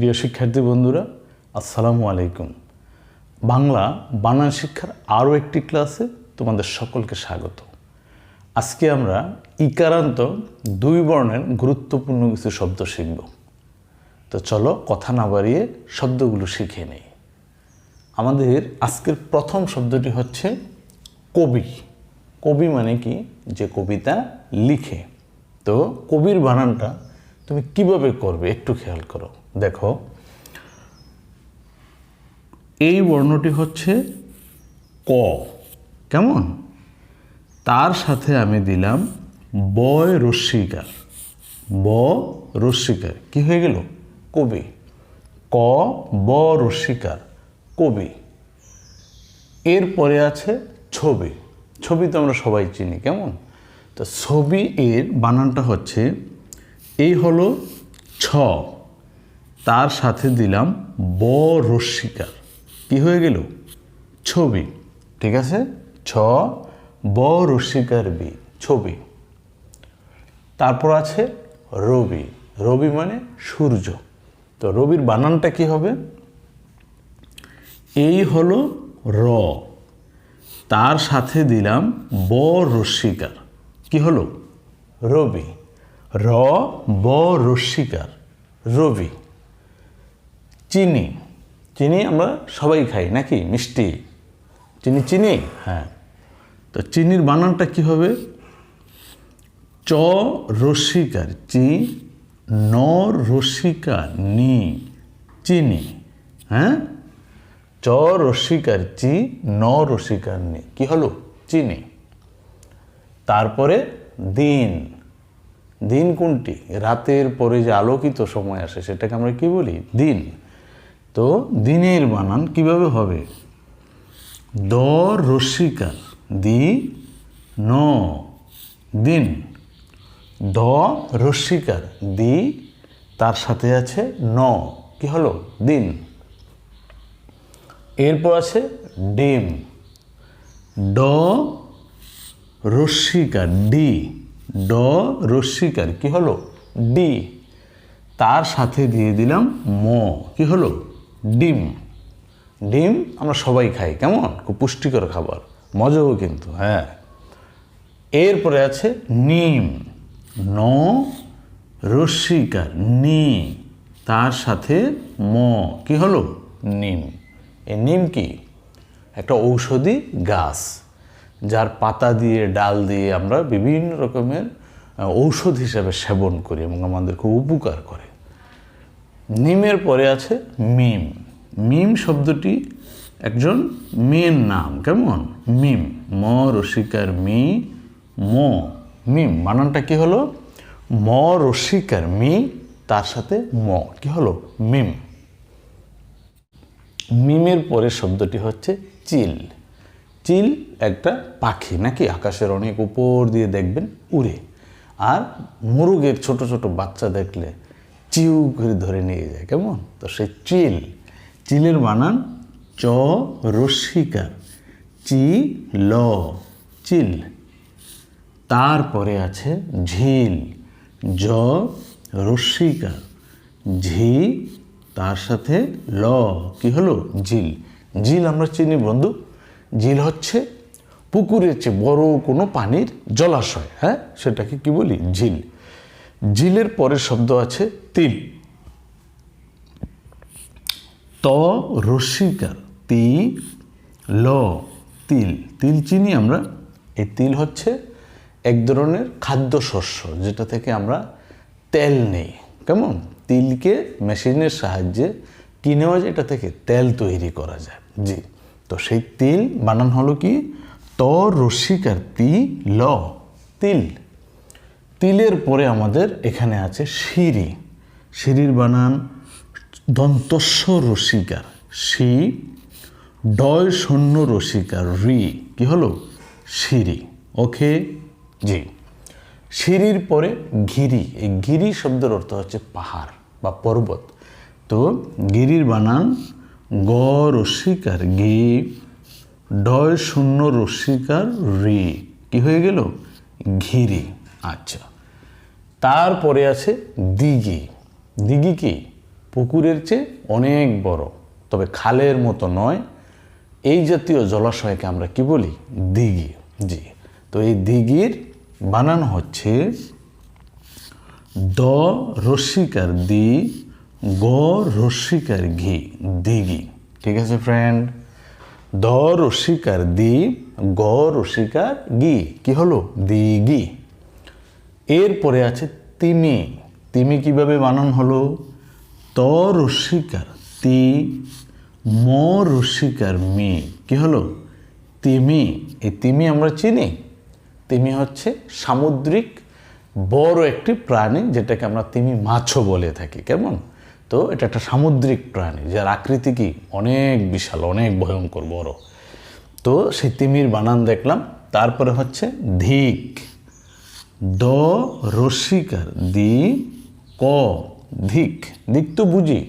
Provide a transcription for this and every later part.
প্রিয় শিক্ষার্থী বন্ধুরা, আসসালামু আলাইকুম। বাংলা বানান শিক্ষার আরও একটি ক্লাসে তোমাদের সকলকে স্বাগত। আজকে আমরা ইকারান্ত দুই বর্ণের গুরুত্বপূর্ণ কিছু শব্দ শিখব। তো চলো কথা না বাড়িয়ে শব্দগুলো শিখে নেই। আমাদের আজকের প্রথম শব্দটি হচ্ছে কবি। কবি মানে কি? যে কবিতা লিখে। তো কবির বানানটা তুমি কিভাবে করবে একটু খেয়াল করো। দেখো, এই বর্ণটি হচ্ছে ক, কেমন? তার সাথে আমি দিলাম বয় রস্যিকার। ব রস্যিকার কি হয়ে গেল? কবি। ক ব রস্যিকার কবি। এরপরে আছে ছবি। ছবি তো আমরা সবাই চিনি, কেমন? তো ছবি এর বানানটা হচ্ছে, এই হলো ছ, তার সাথে দিলাম ব রস্যিকার, কি হয়ে গেল? ছবি। ঠিক আছে, ছ ব রস্যিকার বি, ছবি। তারপর আছে রবি। রবি মানে সূর্য। তো রবির বানানটা কি হবে? এই হলো র, তার সাথে দিলাম ব রস্যিকার, কি হলো? রবি। র ব রস্যিকার রবি। চিনি। চিনি আমরা সবাই খাই নাকি? মিষ্টি চিনি, চিনি, হ্যাঁ। তো চিনির বানানটা কি হবে? চ রস্যিকার চি, ন রস্যিকার নি, চিনি। হ্যাঁ, চ রস্যিকার চি, ন রস্যিকার নি, কি হলো? চিনি। তারপরে দিন। দিন কোনটি? রাতের পরে যে আলোকিত সময় আসে সেটাকে আমরা কি বলি? দিন। তো দিনের বানান কিভাবে হবে? দ রস্যিকার দি, ন, দিন। দ রস্যিকার দি, তার সাথে আছে ন, কি হলো? দিন। এরপর আছে ডিম। ড রস্যিকার ডি, ড রস্যিকার কি হলো? ডি। তার সাথে দিয়ে দিলাম ম, কি হলো? ডিম। ডিম আমরা সবাই খাই, কেমন? খুব পুষ্টিকর খাবার, মজাও কিন্তু, হ্যাঁ। এরপরে আছে নিম। ন রস্যিকার নি, তার সাথে ম, কি হলো? নিম। এই নিম কি? একটা ঔষধি গাছ, যার পাতা দিয়ে ডাল দিয়ে আমরা বিভিন্ন রকমের ঔষধ হিসাবে সেবন করি এবং আমাদের খুব উপকার করে। নিমের পরে আছে মিম। মিম শব্দটি একজন মেয়ের নাম, কেমন? মিম। ম রস্যিকার মি, ম, মিম। বানানটা কি হলো? ম রস্যিকার মি, তার সাথে ম, কি হলো? মিম। মিমের পরের শব্দটি হচ্ছে চিল। চিল একটা পাখি নাকি? আকাশের অনেক উপর দিয়ে দেখবেন উড়ে। আর মুরগের ছোট ছোট বাচ্চা দেখলে চিউ করে ধরে নিয়ে যায়, কেমন? তো সেই চিল। চিলের বানান চ রস্যিকার চি ল, চিল। তারপরে আছে ঝিল। জ রস্যিকার ঝি, তার সাথে ল, কি হলো? ঝিল। ঝিল আমরা চিনি বন্ধু। ঝিল হচ্ছে পুকুরের চেয়ে বড় কোনো পানির জলাশয়, হ্যাঁ, সেটাকে কি বলি? ঝিল। ঝিলের পরের শব্দ আছে তিল। ত রস্যিকার তি ল, তিল। তিল চিনি আমরা। এই তিল হচ্ছে এক ধরনের খাদ্যশস্য যেটা থেকে আমরা তেল নেই, কেমন? তিলকে মেশিনের সাহায্যে কিনেও যায়, এটা থেকে তেল তৈরি করা যায়। জি, তো সেই তিল বানান হলো কি? ত রস্যিকার তি ল, তিল। তিলের পরে আমাদের এখানে আছে সিঁড়ি। সিঁড়ির বানান দন্তস্ব রস্যিকার সি, ডয় শূন্য রস্যিকার রি, কি হলো? সিঁড়ি। ওকে, জি। সিঁড়ির পরে গিরি। এই গিরি শব্দের অর্থ হচ্ছে পাহাড় বা পর্বত। তো গিরির বানান গ রস্যিকার গি, ডয় শূন্য রস্যিকার রি, কি হয়ে গেল? ঘিরি। আচ্ছা, তারপরে আছে দিঘি। দিঘি কি? পুকুরের চেয়ে অনেক বড়, তবে খালের মতো নয়। এই জাতীয় জলাশয়কে আমরা কি বলি? দিঘি। জি, তো এই দিঘির বানান হচ্ছে দ রস্যিকার দি, গ রস্যিকার ঘি, দিঘি। ঠিক আছে ফ্রেন্ড? দ রস্যিকার দি, গ রস্যিকার গি, কি হলো? দিঘি। এরপরে আছে তিমি। তিমি কিভাবে বানান হলো? ত রস্যিকার তি, ম রস্যিকার মি, কি হলো? তিমি। এই তিমি আমরা চিনি। তিমি হচ্ছে সামুদ্রিক বড় একটি প্রাণী, যেটাকে আমরা তিমি মাছও বলে থাকি। কেমন? তো এটা একটা সামুদ্রিক প্রাণী যার আকৃতি কি অনেক বিশাল, অনেক ভয়ঙ্কর বড়। তো সেই তিমির বানান দেখলাম। তারপরে হচ্ছে ধিক। দ রস্যিকার দি, ক, ধিক। দিক তো বুঝি,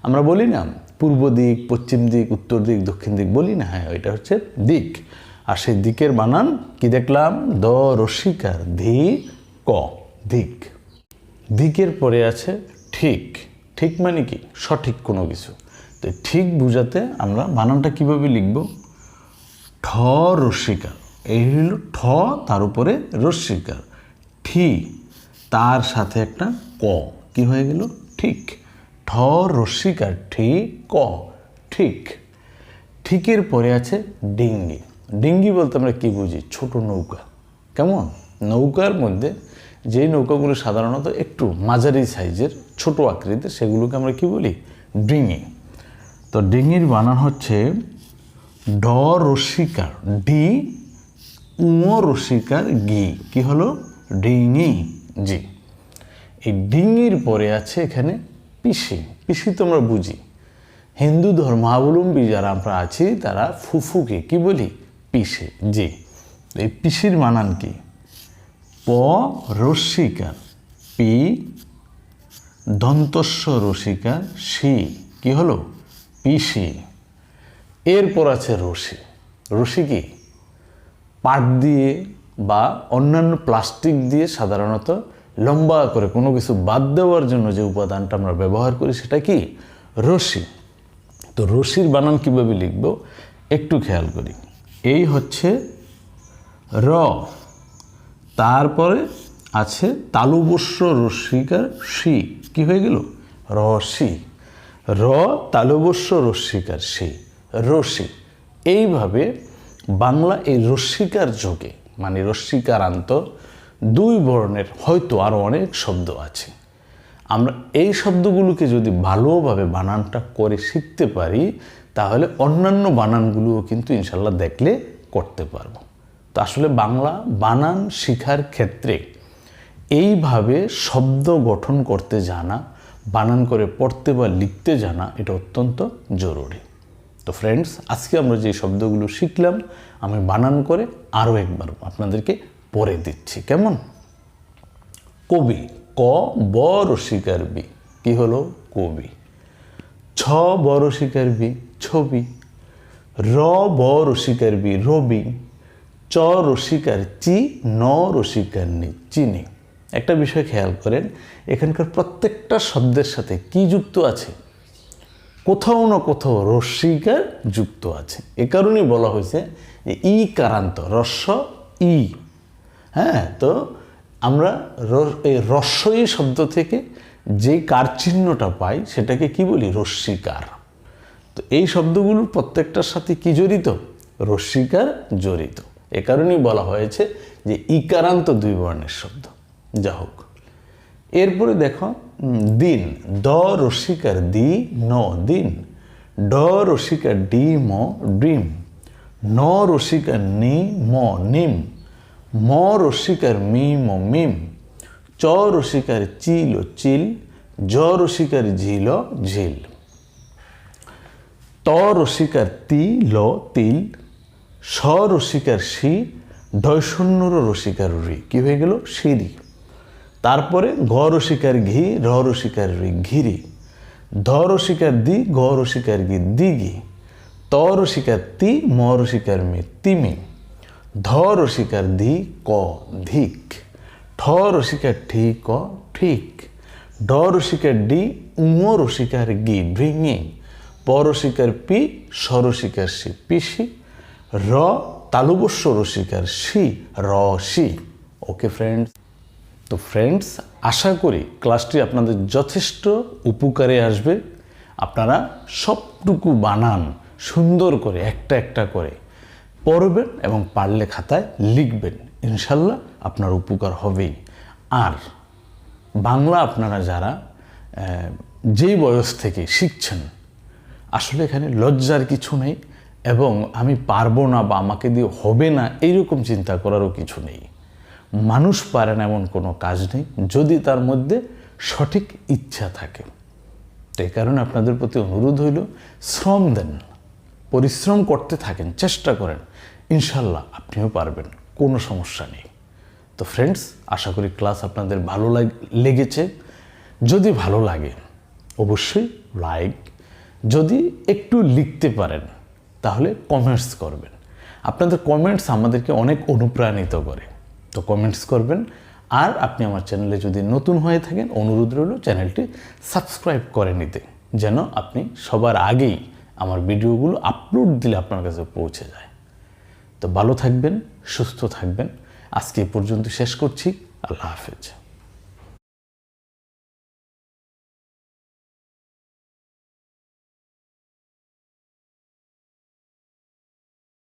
আমরা বলি না পূর্ব দিক, পশ্চিম দিক, উত্তর দিক, দক্ষিণ দিক বলি না? হ্যাঁ, এটা হচ্ছে দিক। আর সেই দিকের বানান কি দেখলাম? দ রস্যিকার ধি, ক, ধিক। দিকের পরে আছে ঠিক। ঠিক মানে কি? সঠিক কোনো কিছু। তো ঠিক বুঝাতে আমরা বানানটা কিভাবে লিখব? ঠ রস্যিকার, এই হলো ঠ, তার উপরে রস্যিকার, ঠি, তার সাথে একটা ক, কি হয়ে গেল? ঠিক। ঠ রস্যিকার ঠি, ক, ঠিক। ঠিকের পরে আছে ডিঙ্গি। ডিঙ্গি বলতে আমরা কি বুঝি? ছোট নৌকা। কেমন? নৌকার মধ্যে যেই নৌকাগুলো সাধারণত একটু মাঝারি সাইজের, ছোট আকৃতির, সেগুলোকে আমরা কি বলি? ডিঙি। তো ডিঙির বানান হচ্ছে ড রস্যিকার ডি, উম রস্যিকার গি, কি হলো? ডিঙি। জি। এই ডিঙির পরে আছে এখানে পিসি। পিসি তো আমরা বুঝি, হিন্দু ধর্মাবলম্বী যারা আমরা আছি তারা ফুফুকে কি বলি? পিসে। জি। এই পিসির বানান কি? প রস্যিকার পি, দন্তস্ব রসিকার সি, কি হলো? পিসি। এরপর আছে রশি। রশি কি? পাট দিয়ে বা অন্যান্য প্লাস্টিক দিয়ে সাধারণত লম্বা করে কোনো কিছু বাদ দেওয়ার জন্য যে উপাদানটা আমরা ব্যবহার করি সেটা কি? রশি। তো রশির বানান কিভাবে লিখব একটু খেয়াল করি। এই হচ্ছে র, তারপরে আছে তালুবস্য রস্যিকার সি, কি হয়ে গেল? রসি। র তালুবস্য রস্যিকার সি, রশি। এইভাবে বাংলা এই রস্যিকার যোগে, মানে রস্যিকারান্ত দুই বর্ণের হয়তো আরও অনেক শব্দ আছে। আমরা এই শব্দগুলোকে যদি ভালোভাবে বানানটা করে শিখতে পারি, তাহলে অন্যান্য বানানগুলোও কিন্তু ইনশাল্লাহ দেখলে করতে পারবো। তো আসলে বাংলা বানান শেখার ক্ষেত্রে এইভাবে শব্দ গঠন করতে জানা, বানান করে পড়তে বা লিখতে জানা, এটা অত্যন্ত জরুরি। তো ফ্রেন্ডস, আজকে আমরা যে শব্দগুলো শিখলাম আমি বানান করে আরও একবার আপনাদেরকে পড়ে দিচ্ছি। কেমন? কবি, ক ব রস্যিকার বি, কি হলো? কবি। ছ ব রস্যিকার বি, ছবি। র ব রস্যিকার বি, রবি। চ রস্যিকার চি, ন রস্যিকার নি, চিনি। একটা বিষয় খেয়াল করেন, এখানকার প্রত্যেকটা শব্দের সাথে কি যুক্ত আছে? কোথাও না কোথাও রস্যিকার যুক্ত আছে। এ কারণেই বলা হয়েছে যে ই কারান্ত, রস্য ই। হ্যাঁ, তো আমরা এই রস্যই শব্দ থেকে যে কার চিহ্নটা পাই সেটাকে কি বলি? রস্যিকার। তো এই শব্দগুলোর প্রত্যেকটার সাথে কি জড়িত? রস্যিকার জড়িত। এ কারণেই বলা হয়েছে যে ইকারান্ত দুই বর্ণের শব্দ। যা হোক, এরপরে দেখো দিন। দ রস্যিকার দি, ন, দিন। ড রস্যিকার ডি, ম, ডিম। ন রস্যিকার নি, ম, নিম। ম রস্যিকার মি, ম, মিম। চ রস্যিকার চিল, চিল। জ রস্যিকার ঝিল, ঝিল। ত রস্যিকার তি, ল, তিল। স রস্যিকার সি, ঢয়শূন্যর রস্যিকার রি, কি হয়ে গেল? সিঁড়ি। তারপরে ঘ রস্যিকার ঘি, র রস্যিকার রি, ঘিরি। ধ রস্যিকার দি, গ রস্যিকার গি, দিঘি। ত রস্যিকার তি, ম রস্যিকার মি, তিমি। ধ রস্যিকার ধি, ক, ধিক। ঠ রস্যিকার ঠি, ক, ঠিক। ঠ ড রসিকার ডি, উম রসিকার গি, ব্রিঙিং। প রসিকার পি, স রসিকার সি, পিসি। র তালুবস্য রসিকার সি, রসি। ওকে ফ্রেন্ডস, তো ফ্রেন্ডস আশা করি ক্লাসটি আপনাদের যথেষ্ট উপকারে আসবে। আপনারা সবটুকু বানান সুন্দর করে একটা একটা করে পড়বেন এবং পারলে খাতায় লিখবেন। ইনশাল্লাহ আপনার উপকার হবেই। আর বাংলা আপনারা যারা যেই বয়স থেকে শিখছেন, আসলে এখানে লজ্জার কিছু নেই এবং আমি পারবো না বা আমাকে দিয়ে হবে না এইরকম চিন্তা করারও কিছু নেই। মানুষ পারে না এমন কোনো কাজ নেই যদি তার মধ্যে সঠিক ইচ্ছা থাকে। তো এই কারণে আপনাদের প্রতি অনুরোধ হইল, শ্রম দেন, পরিশ্রম করতে থাকেন, চেষ্টা করেন, ইনশাল্লাহ আপনিও পারবেন, কোনো সমস্যা নেই। তো ফ্রেন্ডস আশা করি ক্লাস আপনাদের ভালো লেগেছে। যদি ভালো লাগে অবশ্যই লাইক, যদি একটু লিখতে পারেন তাহলে কমেন্টস করবেন। আপনাদের কমেন্টস আমাদেরকে অনেক অনুপ্রাণিত করে, তো কমেন্টস করবেন। আর আপনি আমার চ্যানেলে যদি নতুন হয়ে থাকেন, অনুরোধ রইল চ্যানেলটি সাবস্ক্রাইব করে নিতে, যেন আপনি সবার আগেই আমার ভিডিওগুলো আপলোড দিলে আপনার কাছে পৌঁছে যায়। তো ভালো থাকবেন, সুস্থ থাকবেন। আজকে এই পর্যন্ত শেষ করছি। আল্লাহ হাফেজ।